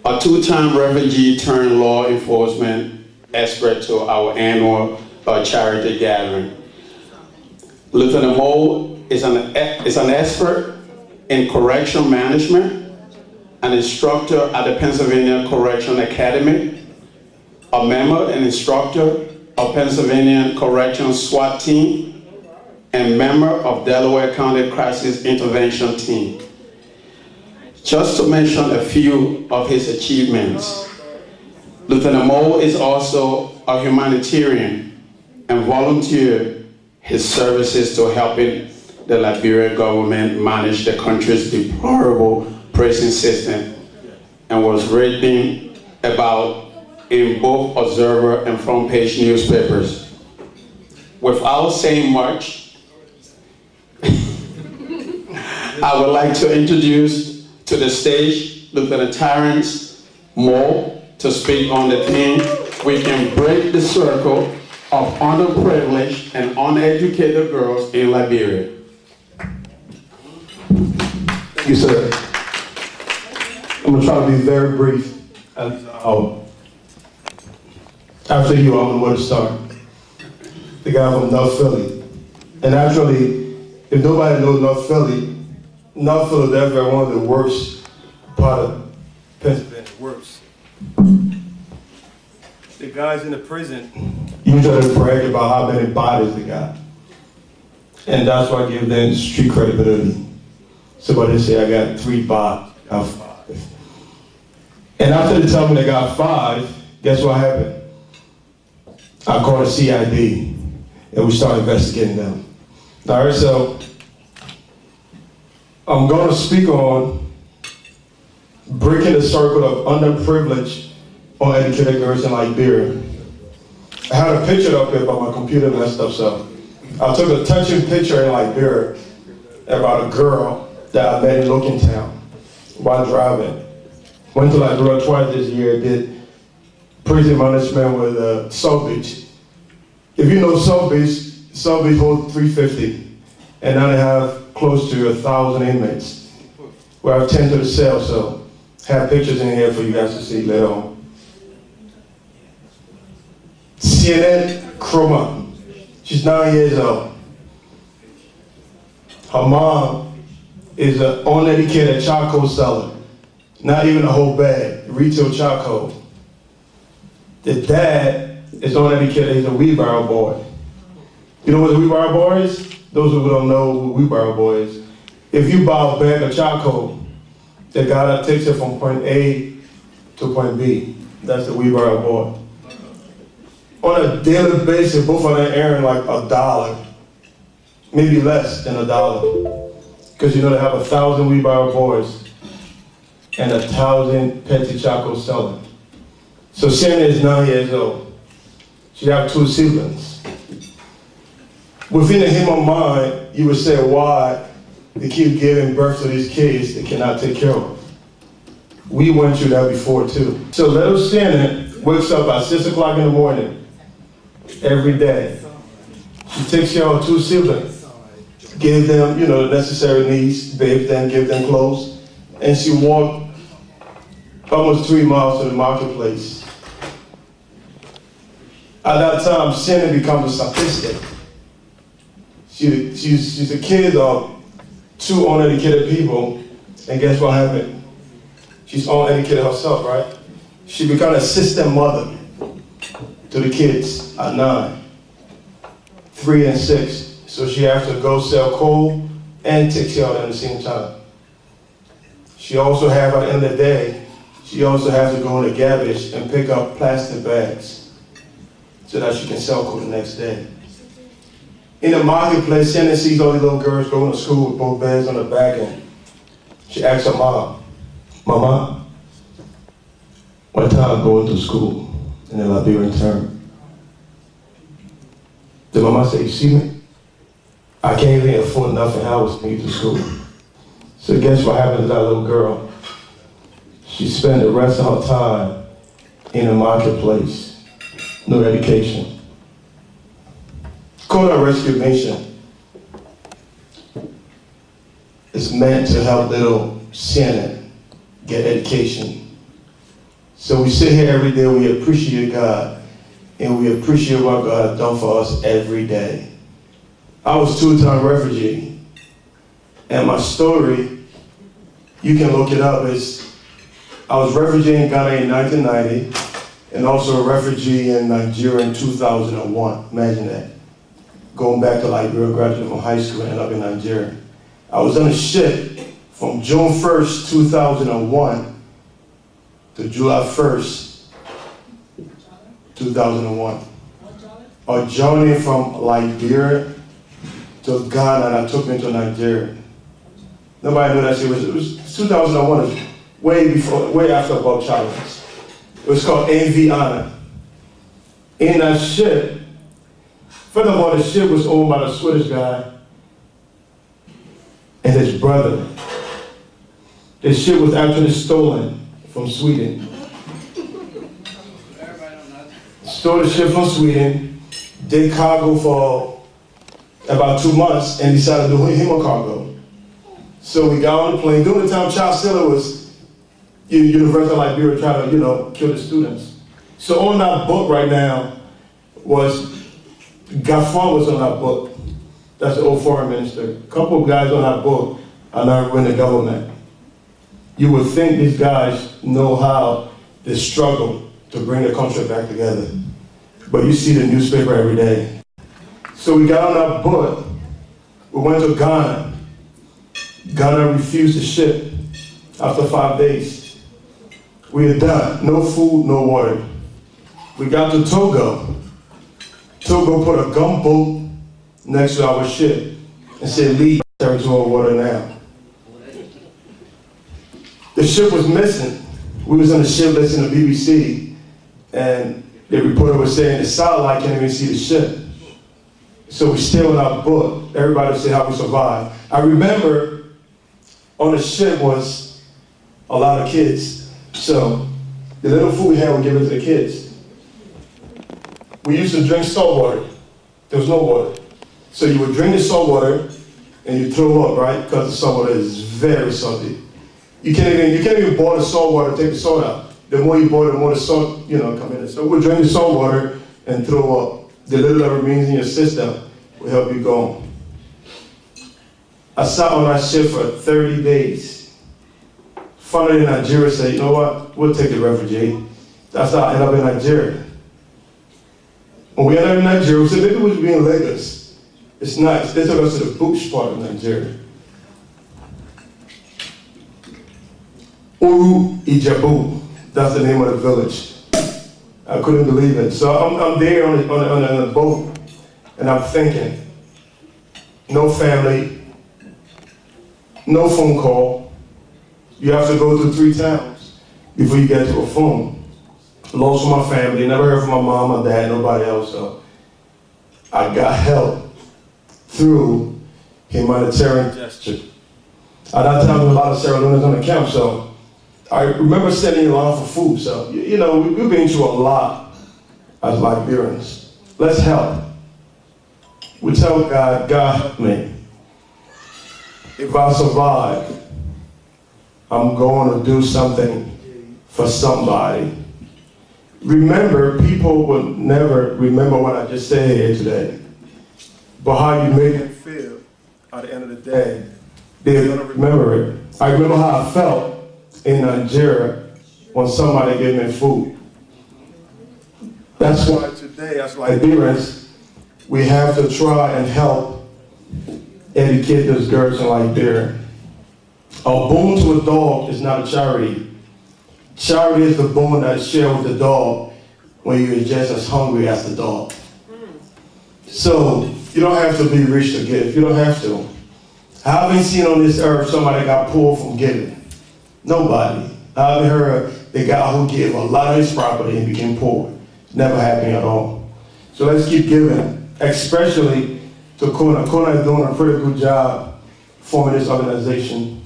a two-time refugee turned law enforcement expert to our annual charity gathering. Lieutenant Moore is an expert in correction management, an instructor at the Pennsylvania Correction Academy, a member and instructor of Pennsylvania Correction SWAT team, and member of Delaware County Crisis Intervention Team. Just to mention a few of his achievements, Lieutenant Moore is also a humanitarian and volunteered his services to helping the Liberian government manage the country's deplorable prison system, and was written about in both Observer and front page newspapers. Without saying much, I would like to introduce to the stage Lieutenant Tyrance Moore to speak on the theme, "We can break the circle of underprivileged and uneducated girls in Liberia." Thank you, sir. I'm gonna try to be very brief. After you, I don't know where to start. The guy from North Philly. And actually, if nobody knows North Philadelphia is one of the worst part of Pennsylvania. Worse. The guys in the prison usually brag about how many bodies they got. And that's why I give them street credibility. Somebody say, I got 3 bodies, I got 5. And after they tell me they got 5, guess what happened? I called the CID, and we started investigating them. All right, so I'm going to speak on breaking the circle of underprivileged, uneducated girls in Liberia. I had a picture up here, but my computer messed up, so I took a touching picture in Liberia about a girl that I met in Lokentown while driving. Went to Liberia twice this year, did prison management with South Beach. If you know South Beach holds 350, and now they have close to 1,000 inmates. We have 10 to the cell, so I have pictures in here for you guys to see later on. CNN Chroma, she's 9 years old. Her mom is an uneducated charcoal seller, not even a whole bag, retail charcoal. The dad is uneducated, he's a wheelbarrow boy. You know what a wheelbarrow boy is? Those who don't know what a wheelbarrow boy is. If you buy a bag of charcoal, the guy that takes it from point A to point B, that's the wheelbarrow boy. On a daily basis, both of them earn like $1, maybe less than $1. Because you know they have 1,000 wheelbarrow boys and 1,000 petty charcoal sellers. So Shannon is 9 years old. She has 2 siblings. Within the human mind, you would say, why they keep giving birth to these kids they cannot take care of? We went through that before too. So little Shannon wakes up at 6 o'clock in the morning every day. She takes care of 2 siblings, give them, the necessary needs, bathe them, give them clothes, and she walked almost 3 miles to the marketplace. At that time, Shannon becomes a statistic. She's a kid of 2 uneducated people, and guess what happened? She's uneducated herself, right? She became an assistant mother to the kids at 9, 3 and 6. So she has to go sell coal and take care of them at the same time. She also has, at the end of the day, she also has to go in the garbage and pick up plastic bags so that she can sell coal the next day. In the marketplace, Shannon sees all these little girls going to school with both bags on their back, and she asks her mom, Mama, what time going to school in the Liberian term? The mama said, you see me? I can't even afford nothing else to get to school. So guess what happened to that little girl? She spent the rest of her time in the marketplace, no education. Kona Rescue Mission is meant to help little Shannon get education So we sit here every day, we appreciate God, and we appreciate what God has done for us every day. I was 2-time refugee, and my story, you can look it up, is I was refugee in Ghana in 1990, and also a refugee in Nigeria in 2001. Imagine that. Going back to Liberia, graduating from high school and ended up in Nigeria. I was on a ship from June 1st, 2001 to July 1st, 2001. A journey from Liberia to Ghana, and I took me to Nigeria. Nobody knew that shit. It was 2001. It was way after Bob Challenge. It was called AV Honor. In that ship, first of all, the ship was owned by the Swedish guy and his brother. The ship was actually stolen from Sweden. Stole the ship from Sweden, did cargo for about 2 months, and decided to do him a cargo. So we got on the plane. During the time Charles Siller was in University of Liberia trying to, kill the students. So on that book right now was, Gaffron was on that book. That's the old foreign minister. A couple of guys on that book are now in the government. You would think these guys know how they struggle to bring the country back together. But you see the newspaper every day. So we got on that boat. We went to Ghana. Ghana refused the ship after 5 days. We are done. No food, no water. We got to Togo. Togo put a gunboat next to our ship and said, leave territorial water now. The ship was missing. We was on the ship listening to BBC, and the reporter was saying the satellite can't even see the ship. So we stayed on our boat. Everybody would say how we survived. I remember on the ship was a lot of kids. So the little food we had, we give it to the kids. We used to drink salt water. There was no water. So you would drink the salt water and you throw up, right? Because the salt water is very salty. You can't even boil the salt water, take the salt out. The more you boil, the more the salt, come in. So we'll drink the salt water and throw up. The little that remains in your system will help you go. I sat on that ship for 30 days. Finally, Nigeria said, you know what? We'll take the refugee. That's how I ended up in Nigeria. When we ended up in Nigeria, we said, maybe we should be in Lagos. It's nice. They took us to the bush part of Nigeria. Uru Ijebu, that's the name of the village. I couldn't believe it. So I'm there on the boat, and I'm thinking, no family, no phone call. You have to go through 3 towns before you get to a phone. Lost my family, never heard from my mom, my dad, nobody else. So I got help through humanitarian gesture. At that time, there were a lot of Sierra Leoneans on the camp, so I remember standing in line for food. So, we've been through a lot as Liberians. Let's help. We tell God, God help me. If I survive, I'm going to do something for somebody. Remember, people will never remember what I just said here today, but how you made them feel at the end of the day, they're going to remember it. I remember how I felt in Nigeria when somebody gave me food. That's why today, as Liberians, we have to try and help educate those girls in Liberia. A bone to a dog is not a charity. Charity is the bone that is shared with the dog when you're just as hungry as the dog. So you don't have to be rich to give. You don't have to. I haven't seen on this earth somebody got pulled from giving. Nobody. I haven't heard the guy who gave a lot of his property and became poor. Never happened at all. So let's keep giving, especially to Kona. Kona is doing a pretty good job forming this organization.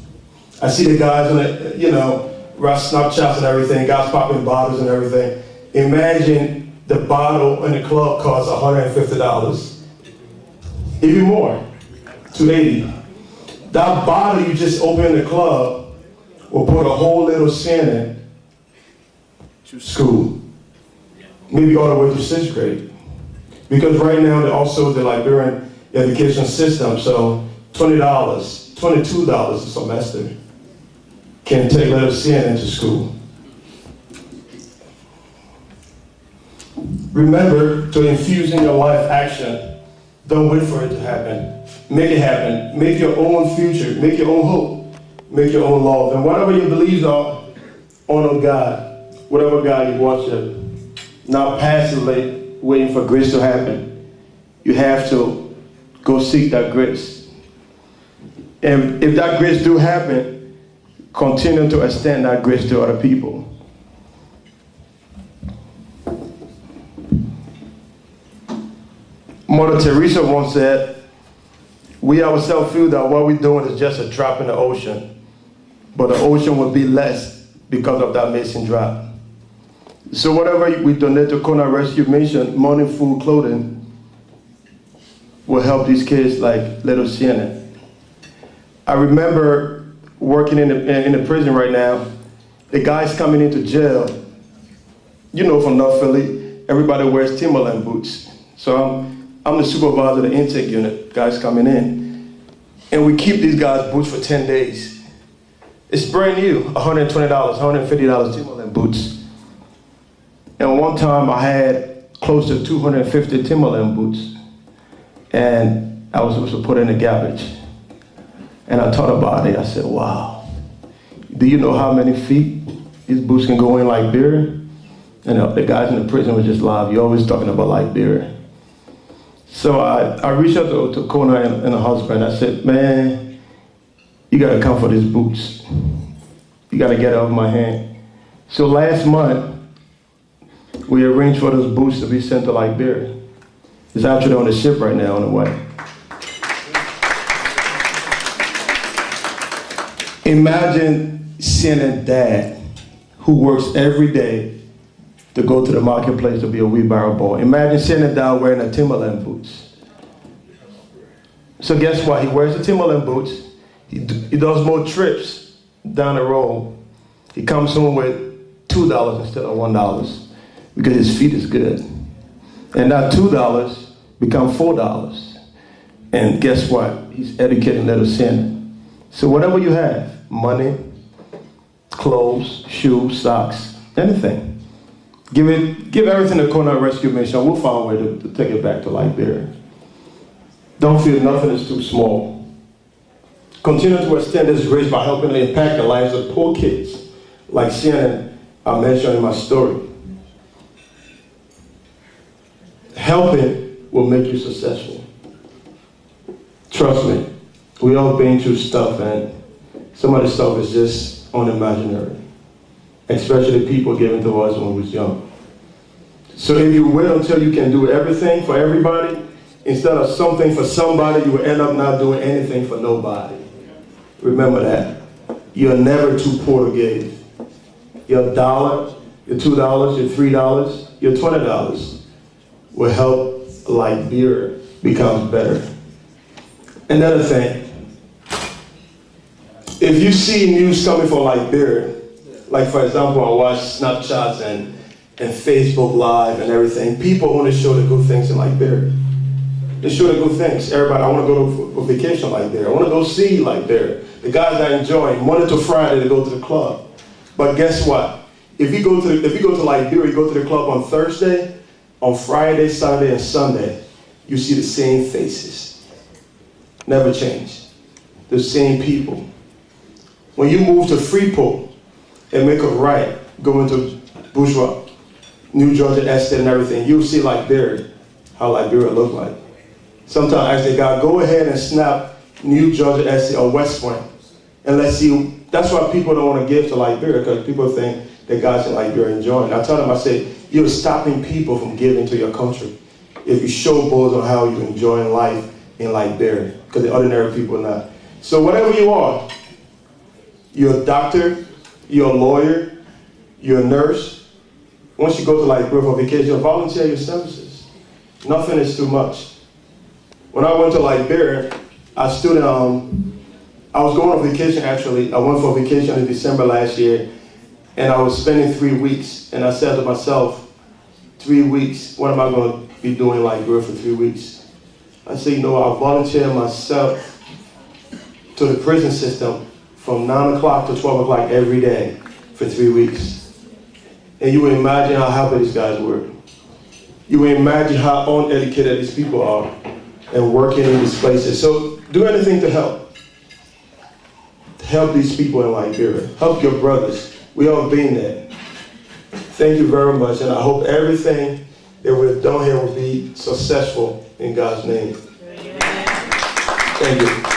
I see the guys on it, Snapchats and everything, guys popping bottles and everything. Imagine the bottle in the club costs $150. Even more, $280. That bottle you just open in the club will put a whole little sin in. to school, maybe all the way to 6th grade. Because right now they're also the Liberian education system, so $20, $22 a semester can take little CN into school. Remember to infuse in your life action. Don't wait for it to happen. Make it happen. Make your own future. Make your own hope. Make your own love. And whatever your beliefs are, honor God. Whatever God you worship. Not passively waiting for grace to happen. You have to go seek that grace. And if that grace do happen, continue to extend that grace to other people. Mother Teresa once said, we ourselves feel that what we're doing is just a drop in the ocean, but the ocean will be less because of that missing drop. So whatever we donate to Kona Rescue Mission, money, food, clothing, will help these kids like little Sienna. I remember working in the prison right now, the guys coming into jail, you know, from North Philly, everybody wears Timberland boots. So I'm the supervisor of the intake unit, guys coming in. And we keep these guys' boots for 10 days. It's brand new, $120, $150 Timberland boots. And one time I had close to 250 Timberland boots. And I was supposed to put in the garbage. And I thought about it, I said, wow. Do you know how many feet these boots can go in Liberia? And the guys in the prison were just live. You're always talking about Liberia. So I reached out to Kona and her husband. I said, man, you gotta come for these boots. You gotta get it off my hand. So last month, we arranged for those boots to be sent to Liberia. It's actually on the ship right now on the way. Imagine seeing a dad who works every day to go to the marketplace to be a wheelbarrow boy. Imagine seeing a dad wearing a Timberland boots. So guess what? He wears the Timberland boots. He does more trips down the road. He comes home with $2 instead of $1 because his feet is good. And that $2 becomes $4. And guess what? He's educating little Sienna. So whatever you have, money, clothes, shoes, socks, anything. Give everything to Kona Rescue Mission. We'll find a way to take it back to Liberia. Don't feel nothing is too small. Continue to extend this grace by helping to impact the lives of poor kids, like Shannon I mentioned in my story. Helping will make you successful. Trust me, we all been through stuff, and some of the stuff is just unimaginary. Especially people giving to us when we was young. So if you wait until you can do everything for everybody, instead of something for somebody, you will end up not doing anything for nobody. Remember that. You're never too poor to give. Your $1, your $2, your $3, your $20 will help Liberia become better. Another thing, if you see news coming from Liberia, like for example, I watch Snapchats and Facebook Live and everything. People only show the good things in Liberia. They show the good things. Everybody, I want to go for vacation Liberia. I want to go see Liberia. The guys that enjoy Monday to Friday, they go to the club. But guess what? If you go to Liberia, you go to the club on Thursday, on Friday, Saturday, and Sunday, you see the same faces. Never change. The same people. When you move to Freeport, and make a right, go into Bourgeois, New Georgia Estate and everything, you'll see Liberia, how Liberia look like. Sometimes I say, God, go ahead and snap New Georgia Estate or West Point, and let's see. That's why people don't want to give to Liberia, because people think that God's in Liberia enjoying. I tell them, I say, you're stopping people from giving to your country if you showboat on how you're enjoying life in Liberia, because the ordinary people are not. So whatever you are, you're a doctor, you're a lawyer, you're a nurse. Once you go to Liberia for vacation, volunteer your services. Nothing is too much. When I went to Liberia, I was going on vacation actually. I went for vacation in December last year, And I was spending 3 weeks, and I said to myself, 3 weeks, what am I going to be doing like girl for 3 weeks? I said, you know, I volunteered myself to the prison system from 9 o'clock to 12 o'clock every day for 3 weeks. And you would imagine how happy these guys were. You would imagine how uneducated these people are and working in these places. So do anything to help. Help these people in Liberia. Help your brothers. We all been there. Thank you very much, and I hope everything that we've done here will be successful in God's name. Thank you.